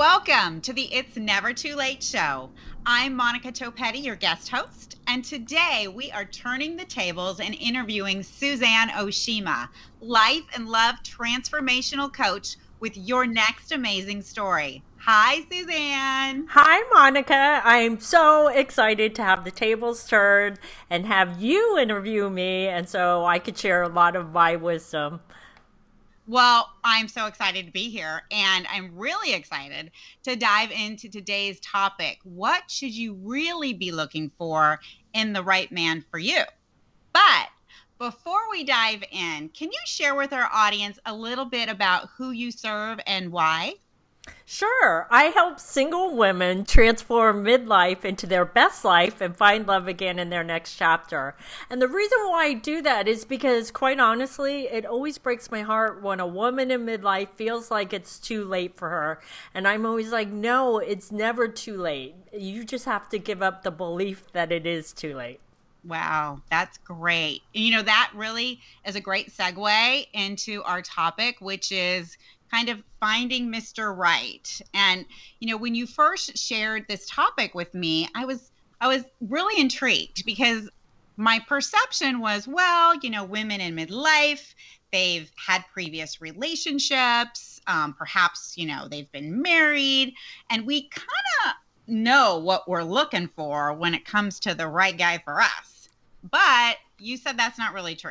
Welcome to the It's Never Too Late show. I'm Monica Topetti, your guest host, and today we are turning the tables and interviewing Suzanne Oshima, life and love transformational coach with your next amazing story. Hi, Suzanne. Hi, Monica. I'm so excited to have the tables turned and have you interview me, and so I could share a lot of my wisdom. Well, I'm so excited to be here, and I'm really excited to dive into today's topic. What should you really be looking for in the right man for you? But before we dive in, can you share with our audience a little bit about who you serve and why? Sure, I help single women transform midlife into their best life and find love again in their next chapter. And the reason why I do that is because, quite honestly, it always breaks my heart when a woman in midlife feels like it's too late for her. And I'm always like, no, it's never too late. You just have to give up the belief that it is too late. Wow, that's great. That really is a great segue into our topic, which is kind of finding Mr. Right. And, when you first shared this topic with me, I was really intrigued because my perception was, well, women in midlife, they've had previous relationships, perhaps, they've been married, and we kind of know what we're looking for when it comes to the right guy for us. But you said that's not really true.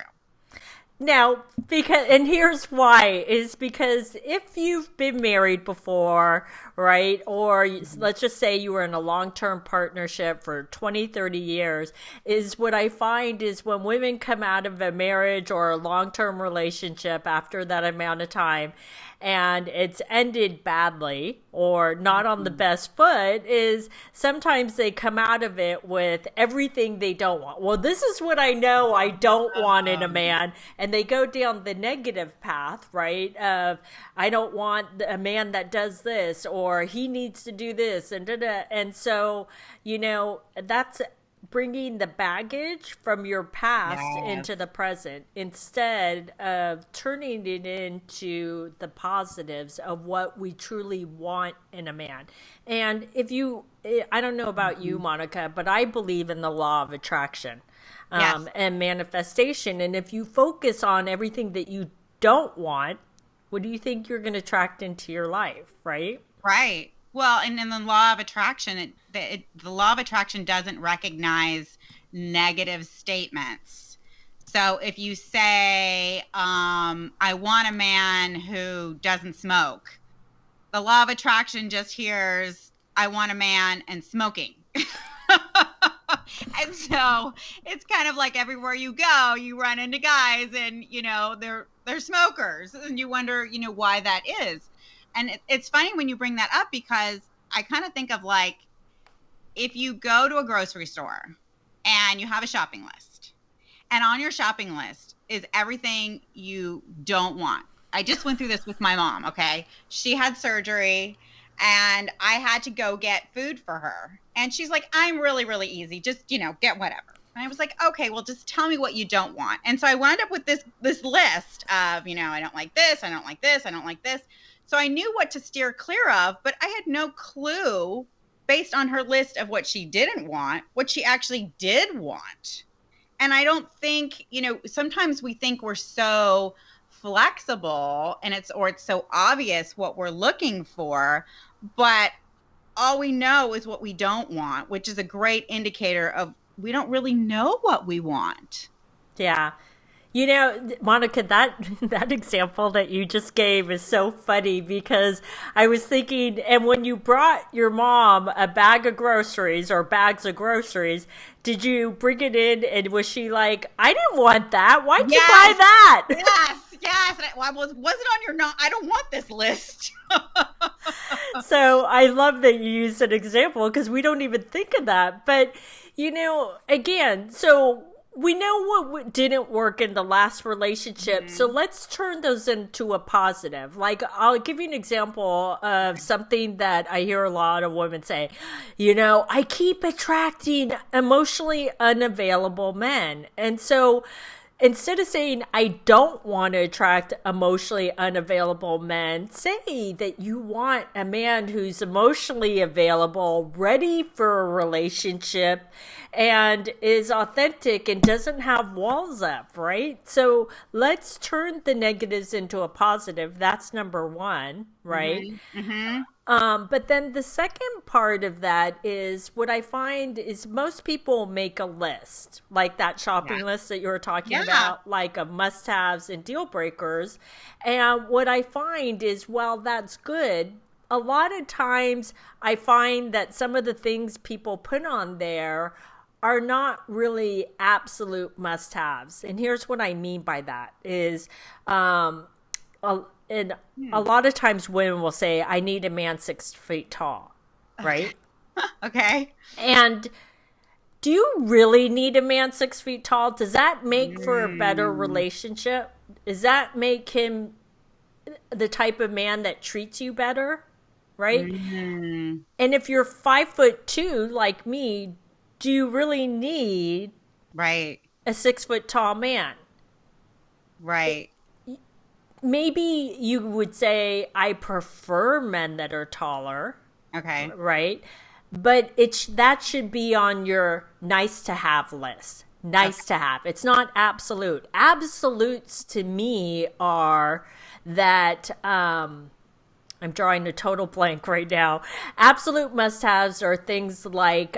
Now, and here's why, is because if you've been married before, right, or let's just say you were in a long-term partnership for 20, 30 years, is what I find is when women come out of a marriage or a long-term relationship after that amount of time, and it's ended badly or not on the best foot, is sometimes they come out of it with everything they don't want. Well, this is what I know I don't want in a man. And they go down the negative path, right? Of, I don't want a man that does this, or he needs to do this, and da-da. And so, that's bringing the baggage from your past into the present instead of turning it into the positives of what we truly want in a man. And I don't know about you, Monica, but I believe in the law of attraction and manifestation. And if you focus on everything that you don't want, what do you think you're going to attract into your life, right? Right. Well, and in the law of attraction, the law of attraction doesn't recognize negative statements. So if you say, I want a man who doesn't smoke, the law of attraction just hears, I want a man and smoking. And so it's kind of like everywhere you go, you run into guys and, they're smokers. And you wonder, why that is. And it's funny when you bring that up because I kind of think of like if you go to a grocery store and you have a shopping list, and on your shopping list is everything you don't want. I just went through this with my mom, okay? She had surgery and I had to go get food for her. And she's like, I'm really, really easy. Just, get whatever. And I was like, okay, well, just tell me what you don't want. And so I wound up with this list of, I don't like this, I don't like this, I don't like this. So I knew what to steer clear of, but I had no clue based on her list of what she didn't want, what she actually did want. And I don't think, sometimes we think we're so flexible and it's so obvious what we're looking for, but all we know is what we don't want, which is a great indicator of we don't really know what we want. Yeah. Monica, that example that you just gave is so funny because I was thinking, and when you brought your mom a bag of groceries or bags of groceries, did you bring it in and was she like, I didn't want that. Why'd you buy that? Yes. Was it on your I don't want this list. So I love that you used an example because we don't even think of that. But, again, so we know what didn't work in the last relationship. Mm-hmm. So let's turn those into a positive. Like, I'll give you an example of something that I hear a lot of women say, I keep attracting emotionally unavailable men. And so instead of saying, I don't want to attract emotionally unavailable men, say that you want a man who's emotionally available, ready for a relationship, and is authentic and doesn't have walls up, right? So let's turn the negatives into a positive. That's number one, right? Mm-hmm. Mm-hmm. But then the second part of that is what I find is most people make a list, like that shopping Yeah. list that you were talking Yeah. about, like of must haves and deal breakers. And what I find is, well, that's good. A lot of times I find that some of the things people put on there are not really absolute must haves. And here's what I mean by that is, a, and a lot of times women will say, I need a man 6 feet tall, Okay. right? Okay. And do you really need a man 6 feet tall? Does that make for a better Mm, relationship? Does that make him the type of man that treats you better? Right? mm, And if you're 5'2", like me, do you really need right. a 6 foot tall man? Right. Maybe you would say, I prefer men that are taller, Okay. right? But that should be on your nice to have list. Okay. Nice to have. It's not absolute. Absolutes to me are that I'm drawing a total blank right now. Absolute must haves are things like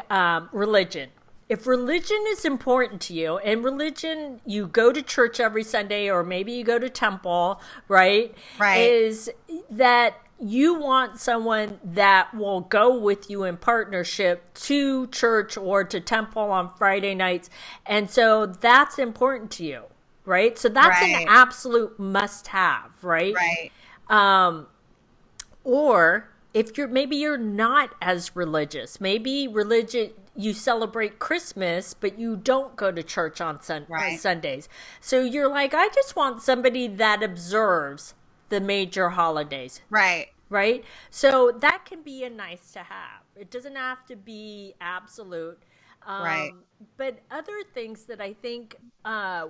religion. If religion is important to you, and religion, you go to church every Sunday, or maybe you go to temple, right? Right. Is that you want someone that will go with you in partnership to church or to temple on Friday nights. And so that's important to you, right? So that's an Right. absolute must have, right? Right. Or if you're not as religious, maybe religion, you celebrate Christmas, but you don't go to church on Right. Sundays. So you're like, I just want somebody that observes the major holidays, Right. right? So that can be a nice to have. It doesn't have to be absolute. Right. Um, but other things that I think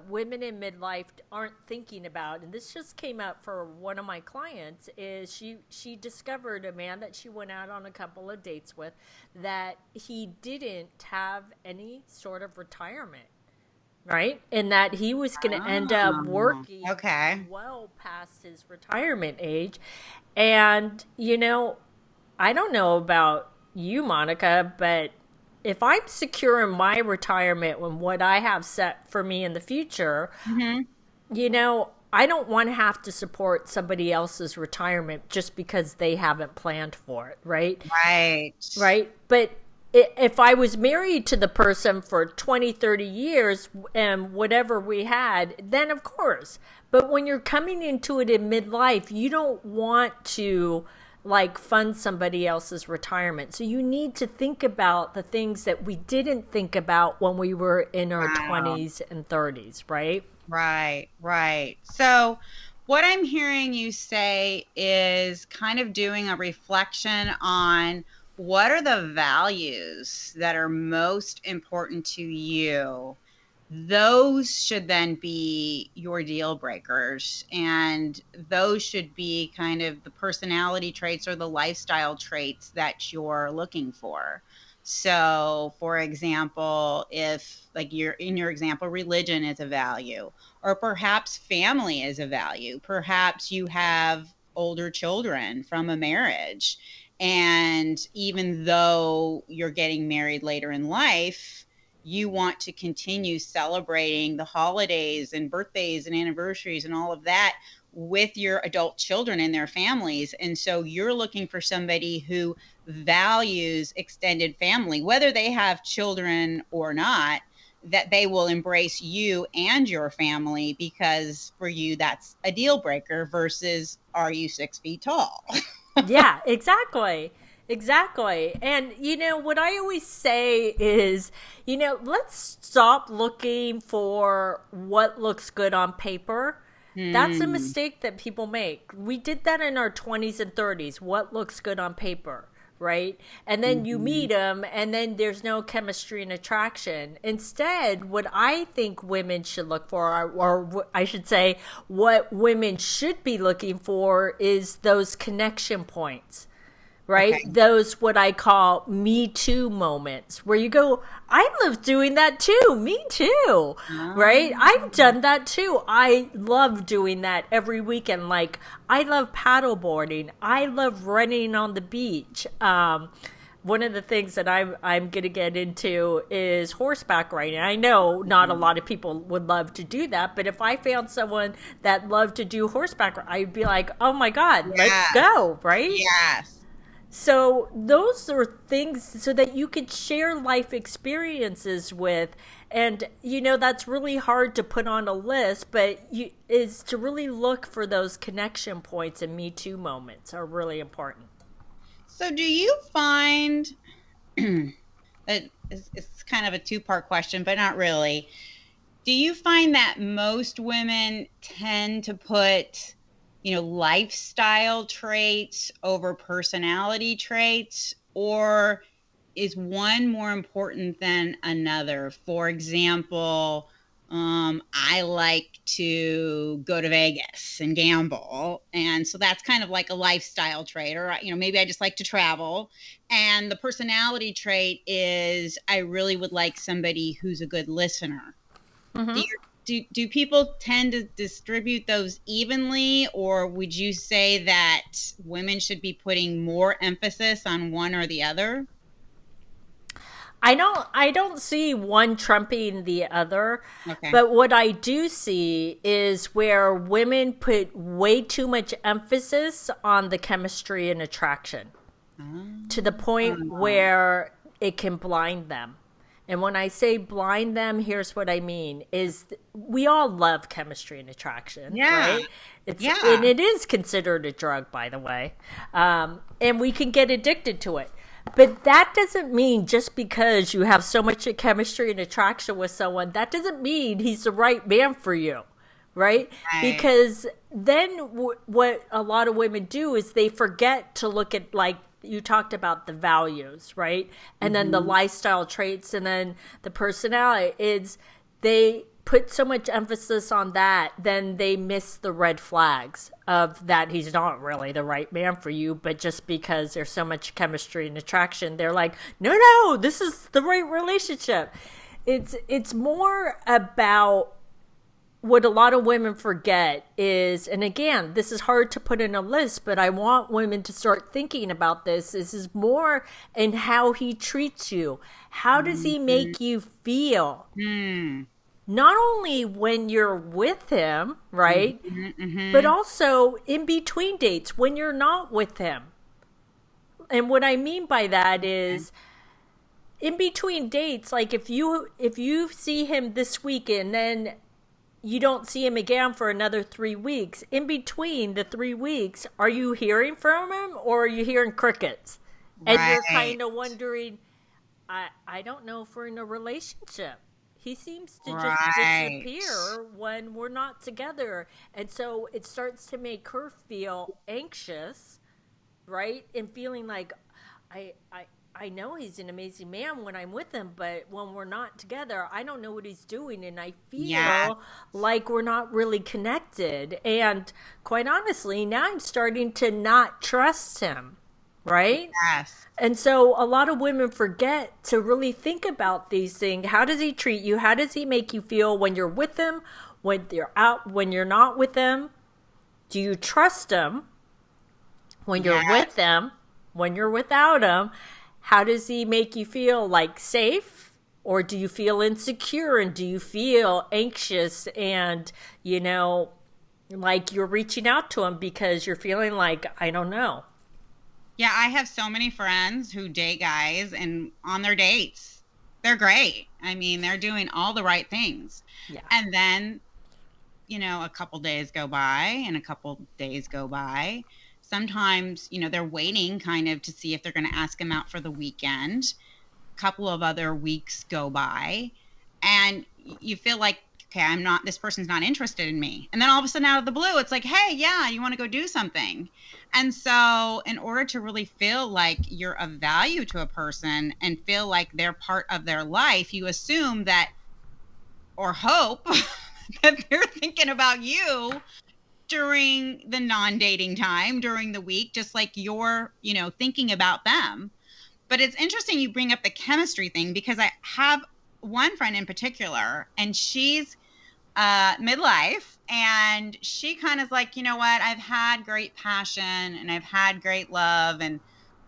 women in midlife aren't thinking about, and this just came up for one of my clients, is she discovered a man that she went out on a couple of dates with that he didn't have any sort of retirement, right? And that he was going to end up Oh, working okay. well past his retirement age. And, I don't know about you, Monica, but if I'm secure in my retirement and what I have set for me in the future, Hmm. I don't want to have to support somebody else's retirement just because they haven't planned for it, right? Right. Right? But if I was married to the person for 20, 30 years and whatever we had, then of course. But when you're coming into it in midlife, you don't want to like fund somebody else's retirement. So you need to think about the things that we didn't think about when we were in our Wow. 20s and 30s, right? Right. Right. So, what I'm hearing you say is kind of doing a reflection on what are the values that are most important to you. Those should then be your deal breakers. And those should be kind of the personality traits or the lifestyle traits that you're looking for. So, for example, if, like, you're in your example, religion is a value, or perhaps family is a value, perhaps you have older children from a marriage. And even though you're getting married later in life, you want to continue celebrating the holidays and birthdays and anniversaries and all of that with your adult children and their families. And so you're looking for somebody who values extended family, whether they have children or not, that they will embrace you and your family, because for you, that's a deal breaker versus, are you 6 feet tall? Yeah, exactly. Exactly. And what I always say is, let's stop looking for what looks good on paper. That's a Hmm. mistake that people make. We did that in our 20s and 30s. What looks good on paper, right? And then you meet them, and then there's no chemistry and attraction. Instead, what I think women should look for, or I should say, what women should be looking for, is those connection points. Right? Okay. Those what I call me too moments where you go, I love doing that too. Me too. Right? I've done that too. I love doing that every weekend. Like, I love paddleboarding. I love running on the beach. One of the things that I'm going to get into is horseback riding. I know not a lot of people would love to do that, but if I found someone that loved to do horseback, I'd be like, oh my God, let's go, right? Yes. So those are things so that you could share life experiences with. And, that's really hard to put on a list, but is to really look for those connection points, and Me Too moments are really important. So do you find that it's kind of a two-part question, but not really. Do you find that most women tend to put lifestyle traits over personality traits, or is one more important than another? For example, I like to go to Vegas and gamble, and so that's kind of like a lifestyle trait. Or maybe I just like to travel, and the personality trait is I really would like somebody who's a good listener. Mm-hmm. Do people tend to distribute those evenly, or would you say that women should be putting more emphasis on one or the other? I don't see one trumping the other. Okay. But what I do see is where women put way too much emphasis on the chemistry and attraction to the point where it can blind them. And when I say blind them, here's what I mean is we all love chemistry and attraction, right? And it is considered a drug, by the way. And we can get addicted to it. But that doesn't mean just because you have so much chemistry and attraction with someone, that doesn't mean he's the right man for you, right? Because then what a lot of women do is they forget to look at, like, you talked about the values, right? And then the lifestyle traits, and then the personality. Is they put so much emphasis on that, then they miss the red flags of that he's not really the right man for you, but just because there's so much chemistry and attraction, they're like, no, this is the right relationship. It's more about what a lot of women forget is, and again, this is hard to put in a list, but I want women to start thinking about this. This is more in how he treats you. How does he make you feel? Not only when you're with him, right? But also in between dates when you're not with him. And what I mean by that is in between dates, like if you see him this week and then you don't see him again for another 3 weeks. In between the 3 weeks, are you hearing from him, or are you hearing crickets? And you're kind of wondering, I don't know if we're in a relationship. He seems to just disappear when we're not together. And so it starts to make her feel anxious, right? And feeling like, I know he's an amazing man when I'm with him, but when we're not together, I don't know what he's doing, and I feel like we're not really connected. And quite honestly, now I'm starting to not trust him, right? Yes. And so a lot of women forget to really think about these things. How does he treat you? How does he make you feel when you're with him, when you're out, when you're not with him? Do you trust him when you're with him, when you're without him? How does he make you feel, like safe, or do you feel insecure, and do you feel anxious and, like you're reaching out to him because you're feeling like, I don't know. Yeah, I have so many friends who date guys, and on their dates, they're great. I mean, they're doing all the right things. Yeah. And then, a couple days go by and a couple days go by. Sometimes, they're waiting kind of to see if they're going to ask him out for the weekend. A couple of other weeks go by, and you feel like okay, this person's not interested in me. And then all of a sudden out of the blue, it's like, hey, yeah, you want to go do something. And so in order to really feel like you're of value to a person and feel like they're part of their life, you assume that, or hope that they're thinking about you during the non-dating time, during the week, just like you're, thinking about them. But it's interesting you bring up the chemistry thing, because I have one friend in particular, and she's midlife, and she kind of like, you know what, I've had great passion and I've had great love, and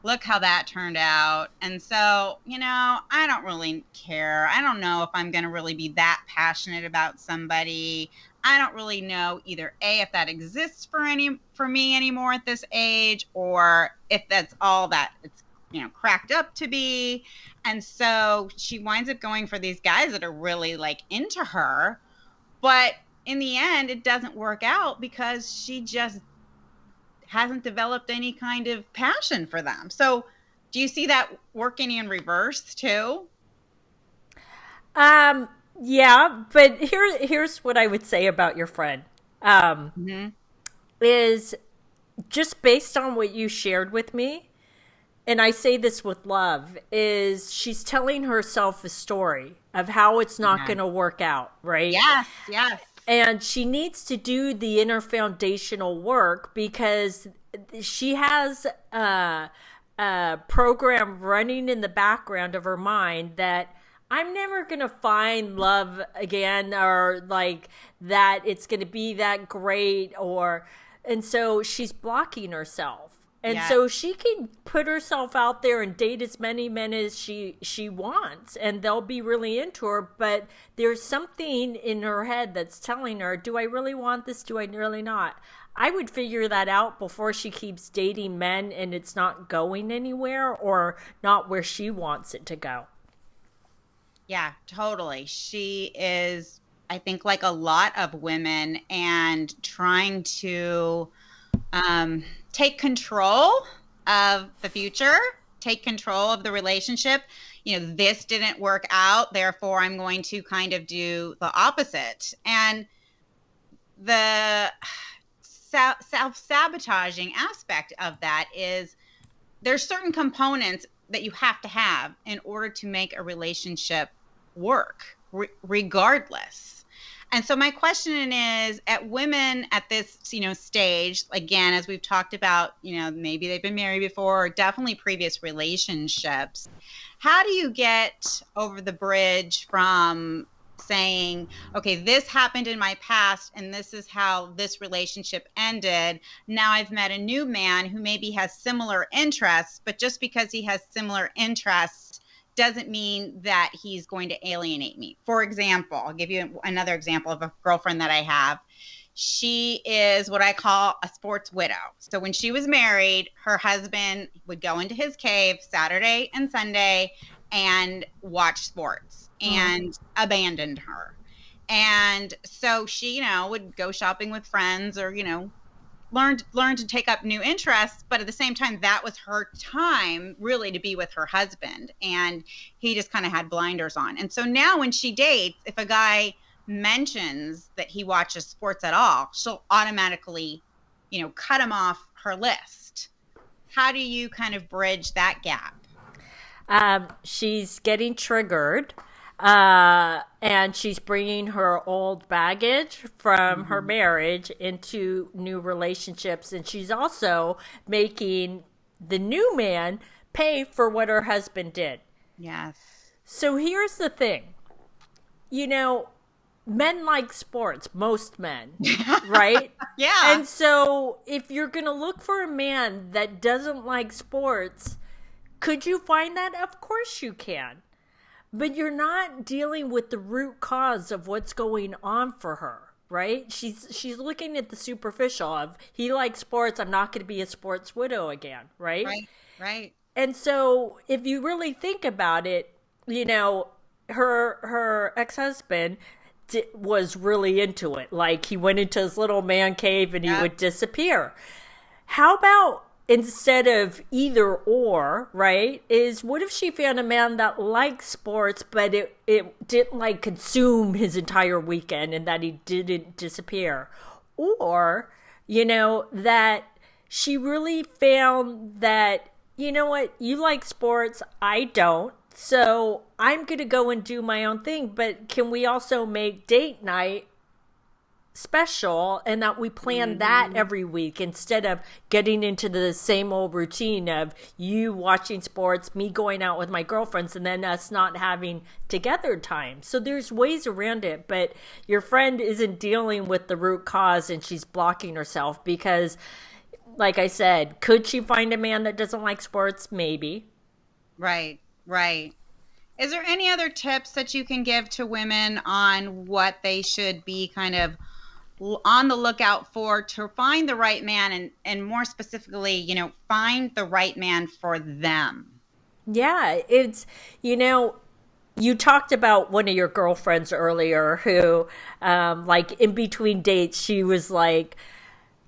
look how that turned out. And so, I don't really care. I don't know if I'm going to really be that passionate about somebody. I don't really know either A, if that exists for me anymore at this age, or if that's all that it's cracked up to be. And so she winds up going for these guys that are really like into her. But in the end, it doesn't work out because she just hasn't developed any kind of passion for them. So do you see that working in reverse too? Yeah, but here's what I would say about your friend. Is just based on what you shared with me, and I say this with love, is she's telling herself a story of how it's not going to work out, right? Yes. And she needs to do the inner foundational work, because she has a program running in the background of her mind that I'm never going to find love again, or like that it's going to be that great, and so she's blocking herself. And so she can put herself out there and date as many men as she wants, and they'll be really into her. But there's something in her head that's telling her, do I really want this? Do I really not? I would figure that out before she keeps dating men and it's not going anywhere, or not where she wants it to go. Yeah, totally. She is, I think, like a lot of women, and trying to take control of the future, take control of the relationship. This didn't work out, therefore I'm going to kind of do the opposite. And the self-sabotaging aspect of that is there's certain components that you have to have in order to make a relationship work, regardless. And so my question is, at women at this, stage, again, as we've talked about, maybe they've been married before, or definitely previous relationships, how do you get over the bridge from saying, okay, this happened in my past and this is how this relationship ended. Now I've met a new man who maybe has similar interests, but just because he has similar interests doesn't mean that he's going to alienate me. For example, I'll give you another example of a girlfriend that I have. She is what I call a sports widow. So when she was married, her husband would go into his cave Saturday and Sunday and watch sports, and abandoned her. And so she, would go shopping with friends, or, learn to take up new interests, but at the same time, that was her time really to be with her husband, and he just kind of had blinders on. And so now when she dates, if a guy mentions that he watches sports at all, she'll automatically, cut him off her list. How do you kind of bridge that gap? She's getting triggered. And she's bringing her old baggage from her marriage into new relationships. And she's also making the new man pay for what her husband did. Yes. So here's the thing. Men like sports, most men, right? Yeah. And so if you're going to look for a man that doesn't like sports, could you find that? Of course you can. But you're not dealing with the root cause of what's going on for her, right? She's looking at the superficial of, he likes sports, I'm not going to be a sports widow again, right? Right. And so if you really think about it, her ex-husband was really into it. Like, he went into his little man cave and he would disappear. How about instead of either or, right, is what if she found a man that liked sports, but it didn't like consume his entire weekend and that he didn't disappear? Or, that she really found that, you know what, you like sports, I don't. So I'm going to go and do my own thing. But can we also make date night special, and that we plan that every week instead of getting into the same old routine of you watching sports, me going out with my girlfriends, and then us not having together time? So there's ways around it, but your friend isn't dealing with the root cause and she's blocking herself because, like I said, could she find a man that doesn't like sports? Maybe. Right. Is there any other tips that you can give to women on what they should be kind of on the lookout for to find the right man, and more specifically, find the right man for them? Yeah, it's, you talked about one of your girlfriends earlier who, like in between dates, she was like,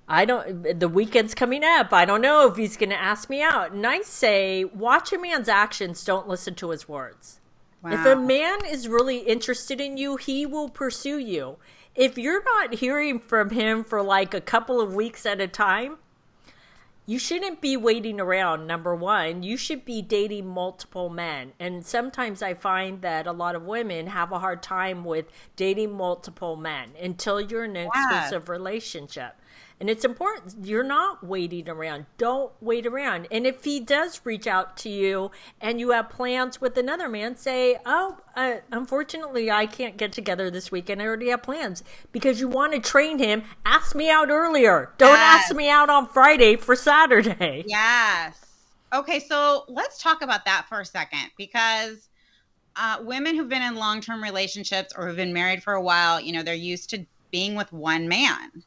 the weekend's coming up. I don't know if he's going to ask me out. And I say, watch a man's actions. Don't listen to his words. Wow. If a man is really interested in you, he will pursue you. If you're not hearing from him for like a couple of weeks at a time, you shouldn't be waiting around, number one. You should be dating multiple men. And sometimes I find that a lot of women have a hard time with dating multiple men until you're in an exclusive relationship. And it's important. You're not waiting around. Don't wait around. And if he does reach out to you and you have plans with another man, say, unfortunately, I can't get together this weekend. I already have plans. Because you want to train him. Ask me out earlier. Don't ask me out on Friday for Saturday. Yes. Okay, so let's talk about that for a second. Because women who've been in long-term relationships or who've been married for a while, they're used to being with one man.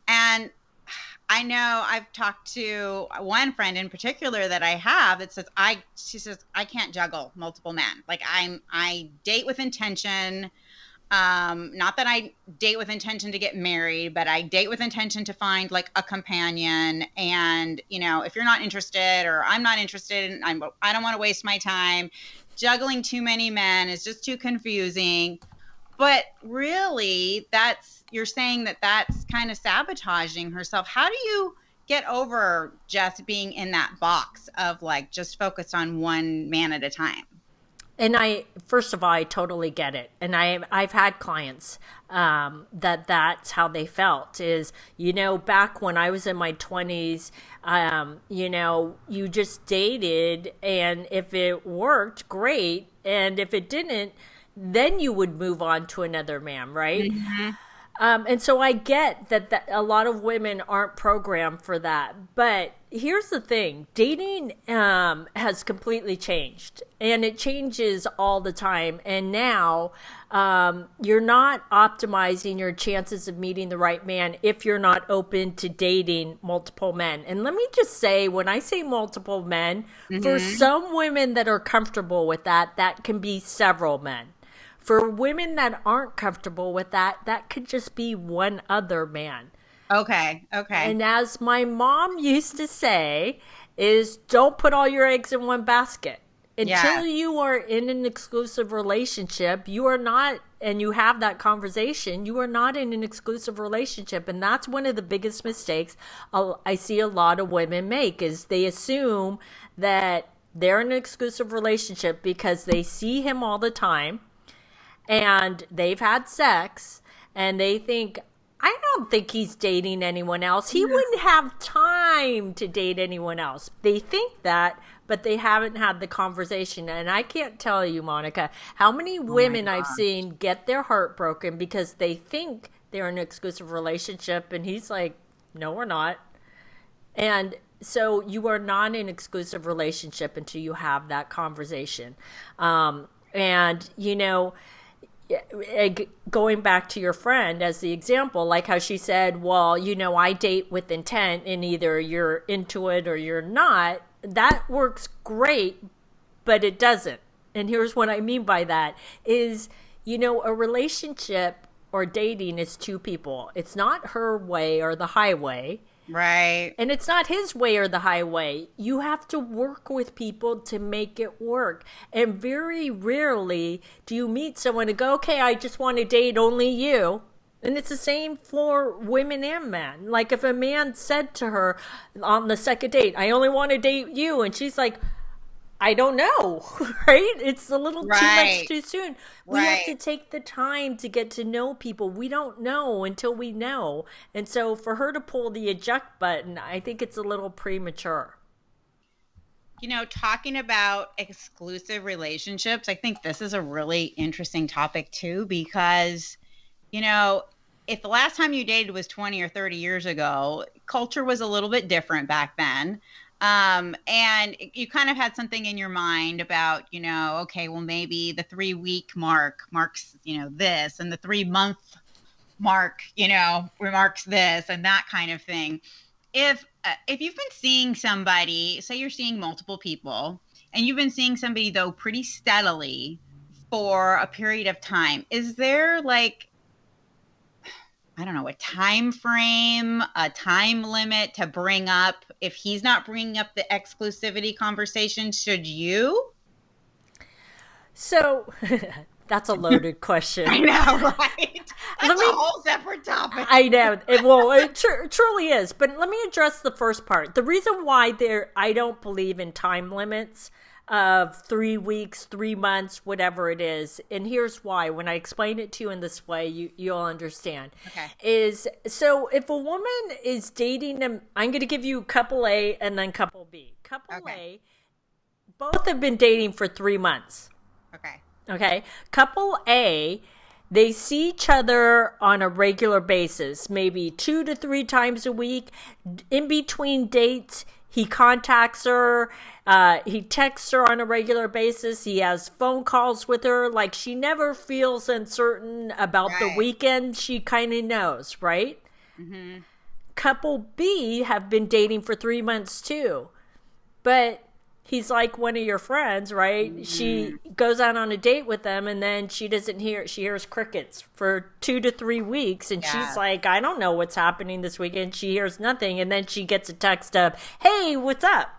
And I know I've talked to one friend in particular that I have that says, she says, I can't juggle multiple men. Like I date with intention. Not that I date with intention to get married, but I date with intention to find like a companion. And, if you're not interested or I'm not interested and I don't want to waste my time, juggling too many men is just too confusing. But really, you're saying that's kind of sabotaging herself. How do you get over just being in that box of like just focus on one man at a time? And first of all, I totally get it. And I've had clients that's how they felt is, back when I was in my 20s, you just dated, and if it worked, great. And if it didn't, then you would move on to another man, right? Mm-hmm. And so I get that a lot of women aren't programmed for that. But here's the thing. Dating has completely changed. And it changes all the time. And now you're not optimizing your chances of meeting the right man if you're not open to dating multiple men. And let me just say, when I say multiple men, for some women that are comfortable with that can be several men. For women that aren't comfortable with that could just be one other man. Okay. And as my mom used to say, is don't put all your eggs in one basket. Until you are in an exclusive relationship, you are not, and you have that conversation, you are not in an exclusive relationship. And that's one of the biggest mistakes I see a lot of women make, is they assume that they're in an exclusive relationship because they see him all the time. And they've had sex, and they think, I don't think he's dating anyone else. He wouldn't have time to date anyone else. They think that, but they haven't had the conversation. And I can't tell you, Monica, how many women I've seen get their heart broken because they think they're in an exclusive relationship, and he's like, no, we're not. And so you are not in an exclusive relationship until you have that conversation. Going back to your friend as the example, like how she said, well, I date with intent, and either you're into it or you're not. That works great, but it doesn't. And here's what I mean by that is, a relationship or dating is two people. It's not her way or the highway. Right. And it's not his way or the highway. You have to work with people to make it work. And very rarely do you meet someone and go, okay, I just want to date only you. And it's the same for women and men. Like if a man said to her on the second date, I only want to date you. And she's like, I don't know, right? It's a little too much too soon. We have to take the time to get to know people. We don't know until we know. And so for her to pull the eject button, I think it's a little premature. Talking about exclusive relationships, I think this is a really interesting topic too, because, if the last time you dated was 20 or 30 years ago, culture was a little bit different back then. And you kind of had something in your mind about, okay, well, maybe the 3-week marks, this, and the 3-month mark, remarks this and that kind of thing. If you've been seeing somebody, say you're seeing multiple people, and you've been seeing somebody though pretty steadily for a period of time, is there like, I don't know, a time frame, a time limit to bring up? If he's not bringing up the exclusivity conversation, should you? So that's a loaded question. I know, right? That's a whole separate topic. I know. It truly is. But let me address the first part. The reason why I don't believe in time limits of 3 weeks, 3 months, whatever it is. And here's why. When I explain it to you in this way, you'll understand. Okay. Is so if a woman is dating them, I'm going to give you couple A and then couple B. Couple A, both have been dating for 3 months. Okay. Okay. Couple A, they see each other on a regular basis, maybe 2 to 3 times a week. In between dates, he contacts her. He texts her on a regular basis. He has phone calls with her. Like she never feels uncertain about the weekend. She kind of knows, right? Mm-hmm. Couple B have been dating for 3 months too. But he's like one of your friends, right? Mm-hmm. She goes out on a date with them and then she hears crickets for 2 to 3 weeks. And she's like, I don't know what's happening this weekend. She hears nothing. And then she gets a text of, hey, what's up?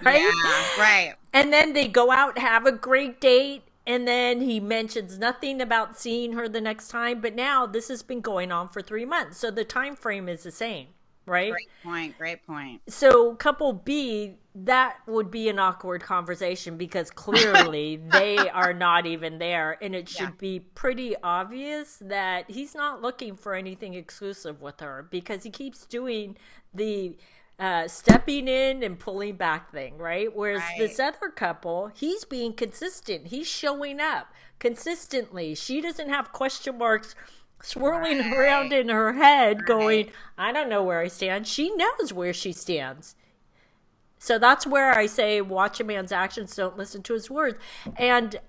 Right? Yeah, right. And then they go out, have a great date. And then he mentions nothing about seeing her the next time. But now this has been going on for 3 months. So the time frame is the same, right? Great point. So couple B, that would be an awkward conversation because clearly they are not even there. And it should be pretty obvious that he's not looking for anything exclusive with her because he keeps doing the stepping in and pulling back thing, right? Whereas this other couple, he's being consistent. He's showing up consistently. She doesn't have question marks swirling around in her head going, I don't know where I stand. She knows where she stands. So that's where I say watch a man's actions, don't listen to his words. And,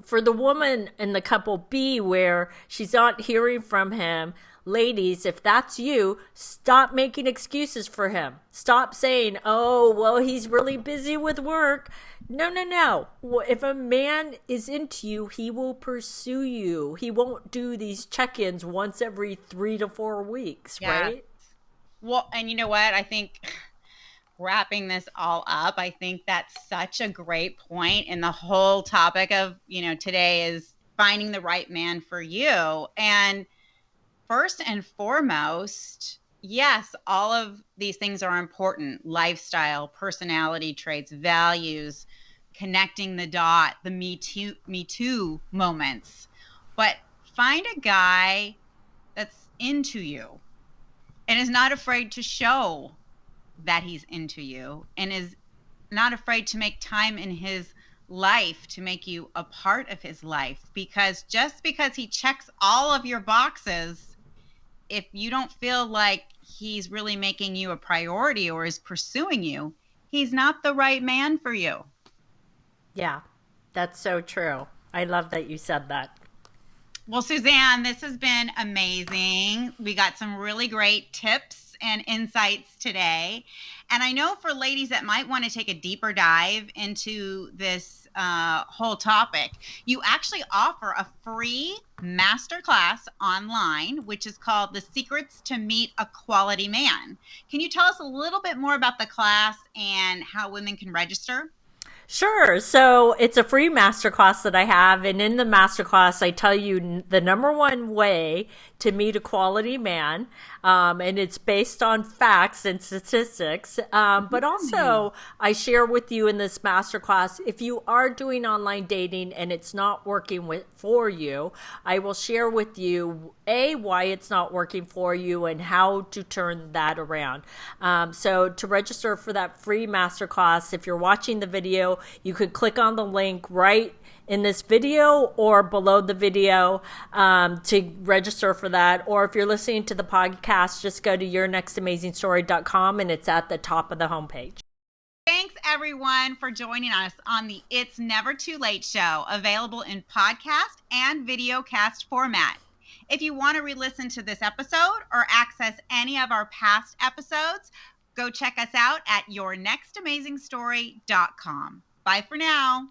for the woman in the couple B where she's not hearing from him, ladies, if that's you, stop making excuses for him. Stop saying, oh, well, he's really busy with work. No. If a man is into you, he will pursue you. He won't do these check-ins once every 3 to 4 weeks, right? Well, and you know what? I think wrapping this all up, I think that's such a great point. And the whole topic of, today is finding the right man for you. And first and foremost, yes, all of these things are important. Lifestyle, personality traits, values, connecting the dot, the me too moments. But find a guy that's into you and is not afraid to show that he's into you and is not afraid to make time in his life to make you a part of his life. Because just because he checks all of your boxes, if you don't feel like he's really making you a priority or is pursuing you, he's not the right man for you. Yeah, that's so true. I love that you said that. Well, Suzanne, this has been amazing. We got some really great tips and insights today. And I know for ladies that might want to take a deeper dive into this whole topic, you actually offer a free masterclass online, which is called The Secrets to Meet a Quality Man. Can you tell us a little bit more about the class and how women can register? Sure. So it's a free masterclass that I have. And in the masterclass, I tell you the number one way to meet a quality man. And it's based on facts and statistics. But also, I share with you in this masterclass, if you are doing online dating and it's not working for you, I will share with you, why it's not working for you and how to turn that around. So to register for that free masterclass, if you're watching the video, you could click on the link right in this video or below the video to register for that. Or if you're listening to the podcast, just go to yournextamazingstory.com and it's at the top of the homepage. Thanks, everyone, for joining us on the It's Never Too Late show, available in podcast and videocast format. If you want to re-listen to this episode or access any of our past episodes, go check us out at yournextamazingstory.com. Bye for now.